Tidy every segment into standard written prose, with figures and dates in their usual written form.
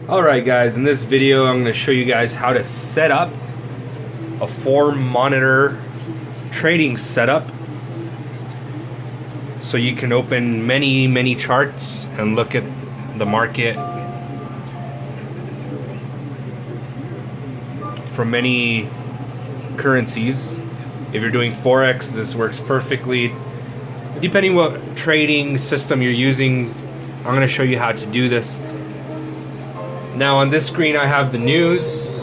Alright guys, in this video I'm going to show you guys how to set up a 4-monitor trading setup so you can open many charts and look at the market from many currencies. If you're doing Forex, this works perfectly. Depending what trading system you're using, I'm going to show you how to do this. Now on this screen I have the news.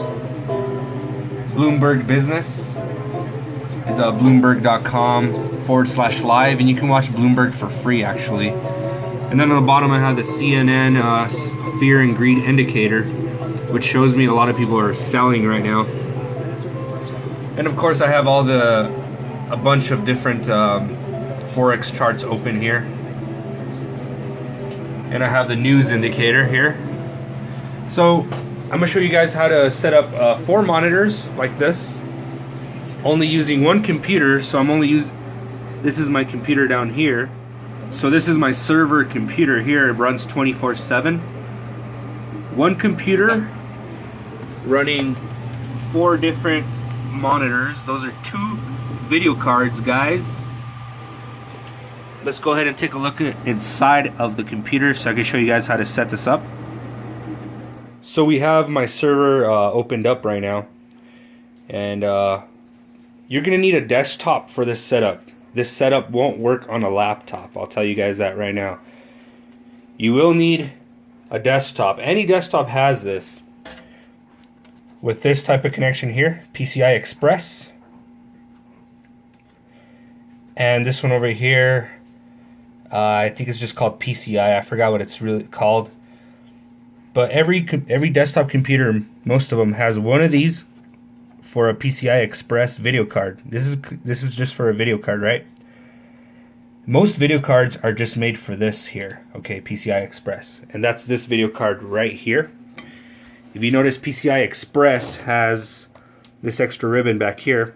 Bloomberg Business is bloomberg.com/live, and you can watch Bloomberg for free actually. And then on the bottom I have the CNN fear and greed indicator, which shows me a lot of people are selling right now. And of course I have a bunch of different Forex charts open here. And I have the news indicator here. So I'm going to show you guys how to set up 4 monitors like this, only using one computer. So this is my computer down here. So this is my server computer here. It runs 24/7. One computer running 4 different monitors. Those are 2 video cards, guys. Let's go ahead and take a look at inside of the computer so I can show you guys how to set this up. So we have my server opened up right now, and you're gonna need a desktop for this setup. This setup won't work on a laptop, I'll tell you guys that right now. You will need a desktop. Any desktop has this with this type of connection here, PCI Express, and this one over here, I think it's just called PCI. I forgot what it's really called. But every desktop computer, most of them, has one of these for a PCI Express video card. This is just for a video card, right? Most video cards are just made for this here, okay, PCI Express. And that's this video card right here. If you notice, PCI Express has this extra ribbon back here.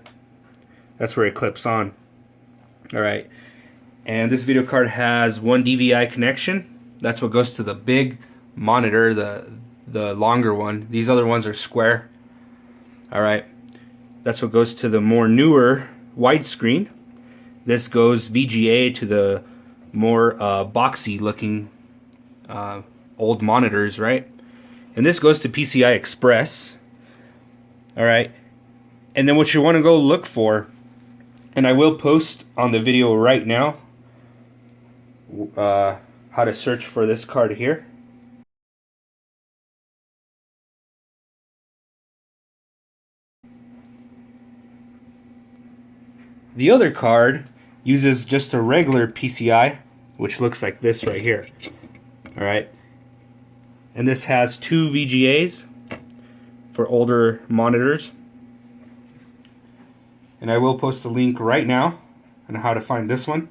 That's where it clips on. Alright. And this video card has one DVI connection. That's what goes to the big monitor, the longer one. These other ones are square. Alright, that's what goes to the more newer widescreen. This goes VGA to the more boxy looking old monitors, right? And this goes to PCI Express. Alright, and then what you want to go look for, and I will post on the video right now how to search for this card here. The other card uses just a regular PCI, which looks like this right here. Alright. And this has 2 VGAs for older monitors. And I will post a link right now on how to find this one.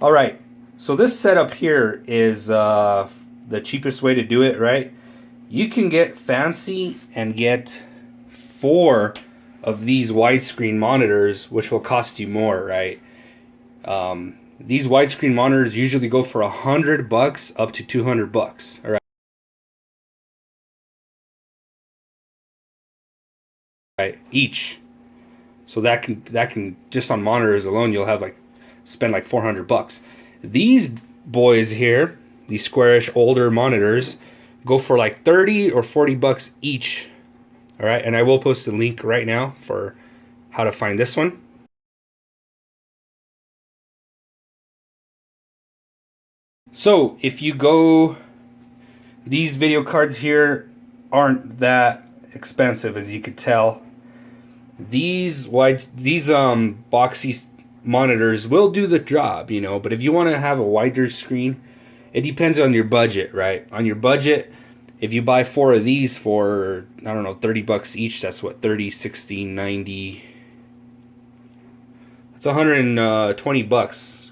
Alright, so this setup here is the cheapest way to do it, right? You can get fancy and get 4 of these widescreen monitors, which will cost you more, right? These widescreen monitors usually go for $100 up to $200. All right, each. So that can just on monitors alone, you'll have spend like $400. These boys here, these squarish older monitors, go for like $30 or $40 each. All right, and I will post a link right now for how to find this one. So if you go, these video cards here aren't that expensive, as you could tell. These boxy monitors will do the job, you know, but if you want to have a wider screen, it depends on your budget, right? On your budget, if you buy 4 of these for, I don't know, $30 each, that's what, 30, 60, 90. That's $120.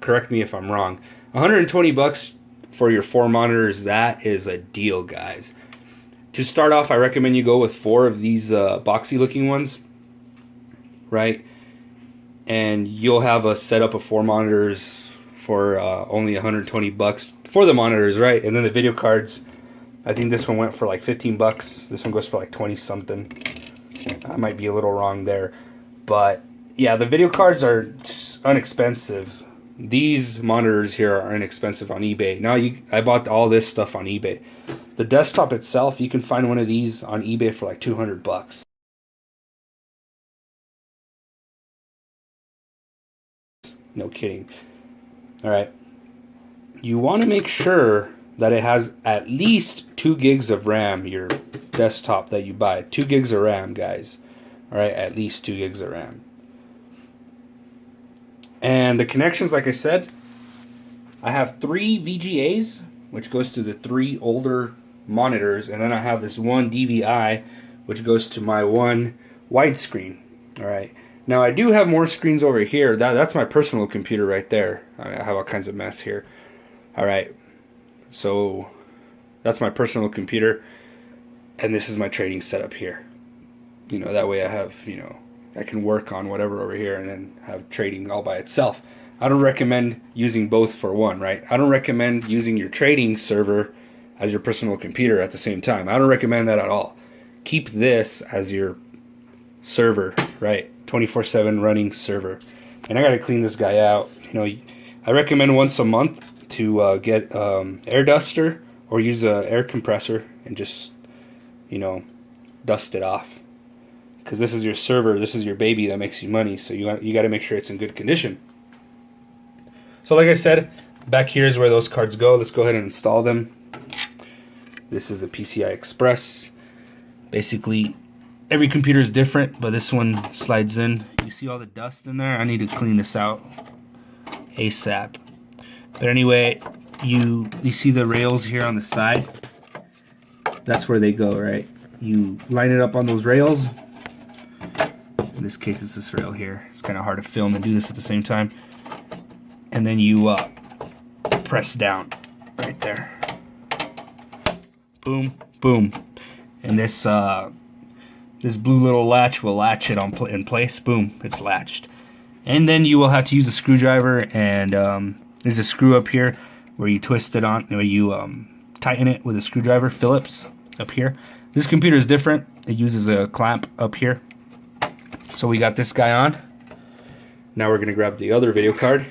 Correct me if I'm wrong. $120 for your 4 monitors, that is a deal, guys. To start off, I recommend you go with 4 of these boxy looking ones, right? and you'll have a setup of 4 monitors for only 120 bucks for the monitors, right? And then the video cards, I think this one went for like 15 bucks. This one goes for like 20 something. I might be a little wrong there, but yeah, the video cards are unexpensive. These monitors here are inexpensive on eBay. Now I bought all this stuff on eBay. The desktop itself, you can find one of these on eBay for like 200 bucks. No kidding. All right. You want to make sure that it has at least 2 gigs of RAM, your desktop that you buy. 2 gigs of RAM, guys. All right, at least 2 gigs of RAM. And the connections, like I said, I have 3 VGAs, which goes to the 3 older monitors, and then I have this 1 DVI, which goes to my 1 widescreen. All right. Now I do have more screens over here. That's my personal computer right there. I have all kinds of mess here. All right. So that's my personal computer, and this is my trading setup here. You know, that way I have, you know, I can work on whatever over here and then have trading all by itself. I don't recommend using both for one, right? I don't recommend using your trading server as your personal computer at the same time. I don't recommend that at all. Keep this as your server, right? 24/7 running server. And I got to clean this guy out. You know, I recommend once a month to get air duster or use an air compressor and just, you know, dust it off. Because this is your server, this is your baby that makes you money, so you got to make sure it's in good condition. So like I said, back here is where those cards go. Let's go ahead and install them. This is a PCI Express. Basically, every computer is different, but this one slides in. You see all the dust in there? I need to clean this out ASAP. But anyway, you see the rails here on the side? That's where they go, right? You line it up on those rails. In this case, it's this rail here. It's kind of hard to film and do this at the same time. And then you press down right there. Boom, boom. And this this blue little latch will latch it in place. Boom, it's latched. And then you will have to use a screwdriver, and there's a screw up here where you twist it on, where you tighten it with a screwdriver, Phillips, up here. This computer is different. It uses a clamp up here. So we got this guy on. Now we're going to grab the other video card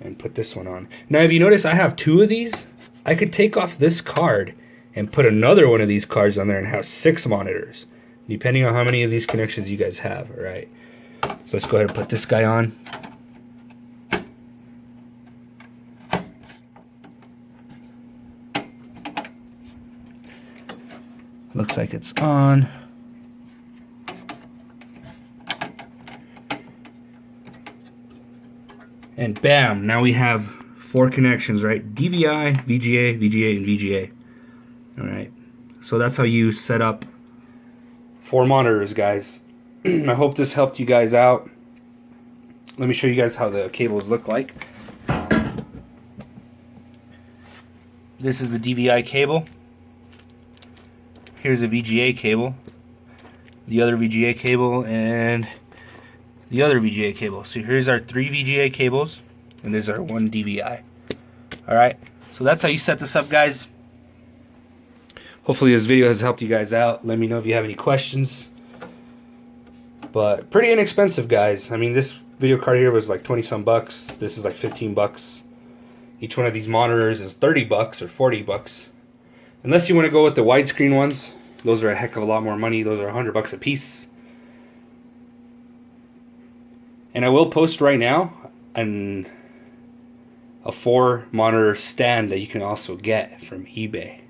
and put this one on. Now if you notice, I have 2 of these. I could take off this card and put another one of these cards on there and have 6 monitors, depending on how many of these connections you guys have. All right. So let's go ahead and put this guy on. Looks like it's on. And bam, now we have 4 connections, right? DVI, VGA, VGA, and VGA. All right. So that's how you set up 4 monitors, guys. I hope this helped you guys out. Let me show you guys how the cables look like. This is a DVI cable. Here's a VGA cable. The other VGA cable, and the other VGA cable. So here's our 3 VGA cables, and there's our 1 DVI. Alright, so that's how you set this up, guys. Hopefully this video has helped you guys out. Let me know if you have any questions. But pretty inexpensive, guys. I mean, this video card here was like 20 some bucks. This is like 15 bucks. Each one of these monitors is 30 bucks or 40 bucks. Unless you want to go with the widescreen ones. Those are a heck of a lot more money. Those are 100 bucks a piece. And I will post right now a 4 monitor stand that you can also get from eBay.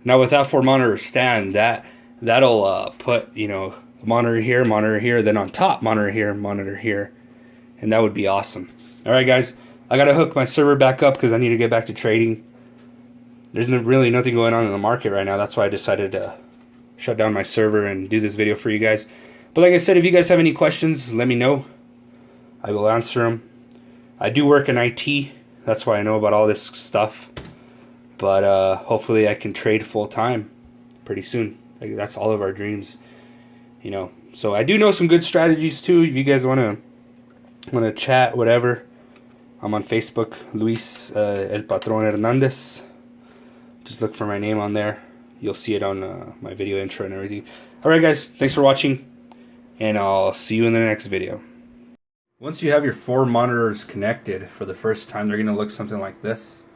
Now with that 4 monitor stand, that'll put, you know, monitor here, then on top monitor here, and that would be awesome. All right, guys, I gotta hook my server back up because I need to get back to trading. There's really nothing going on in the market right now. That's why I decided to shut down my server and do this video for you guys. But like I said, if you guys have any questions, let me know. I will answer them. I do work in IT. That's why I know about all this stuff. But hopefully I can trade full time pretty soon. Like, that's all of our dreams, you know. So I do know some good strategies too. If you guys want to chat, whatever, I'm on Facebook, Luis El Patron Hernandez. Just look for my name on there. You'll see it on my video intro and everything. Alright guys, thanks for watching, and I'll see you in the next video. Once you have your 4 monitors connected for the first time, they're going to look something like this.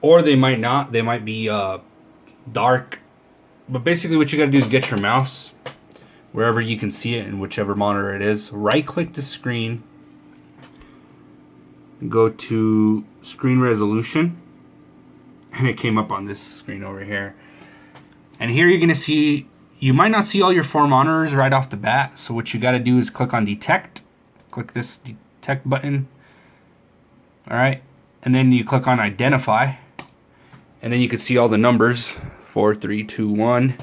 Or they might not. They might be dark. But basically what you got to do is get your mouse wherever you can see it in whichever monitor it is. Right click the screen. Go to screen resolution. And it came up on this screen over here. And here you're going to see, you might not see all your 4 monitors right off the bat. So what you got to do is click on detect. Click this detect button. Alright. And then you click on identify. And then you can see all the numbers. 4, 3, 2, 1.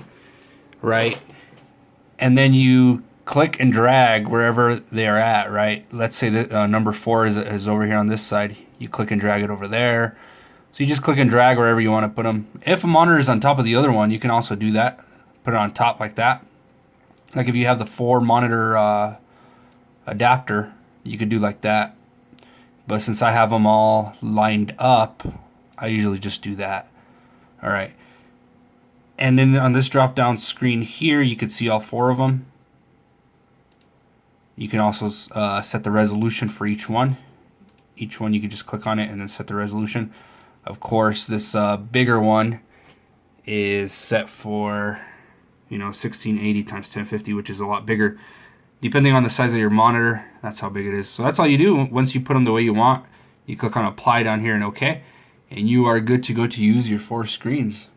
Right. And then you click and drag wherever they are at. Right. Let's say that number 4 is over here on this side. You click and drag it over there. So you just click and drag wherever you want to put them. If a monitor is on top of the other one, you can also do that. Put it on top like that. Like if you have the 4 monitor adapter, you could do like that. But since I have them all lined up, I usually just do that. Alright. And then on this drop down screen here, you can see all 4 of them. You can also set the resolution for each one. Each one you can just click on it and then set the resolution. Of course, this bigger one is set for, 1680 times 1050, which is a lot bigger. Depending on the size of your monitor, that's how big it is. So that's all you do. Once you put them the way you want, you click on apply down here and OK, and you are good to go to use your 4 screens.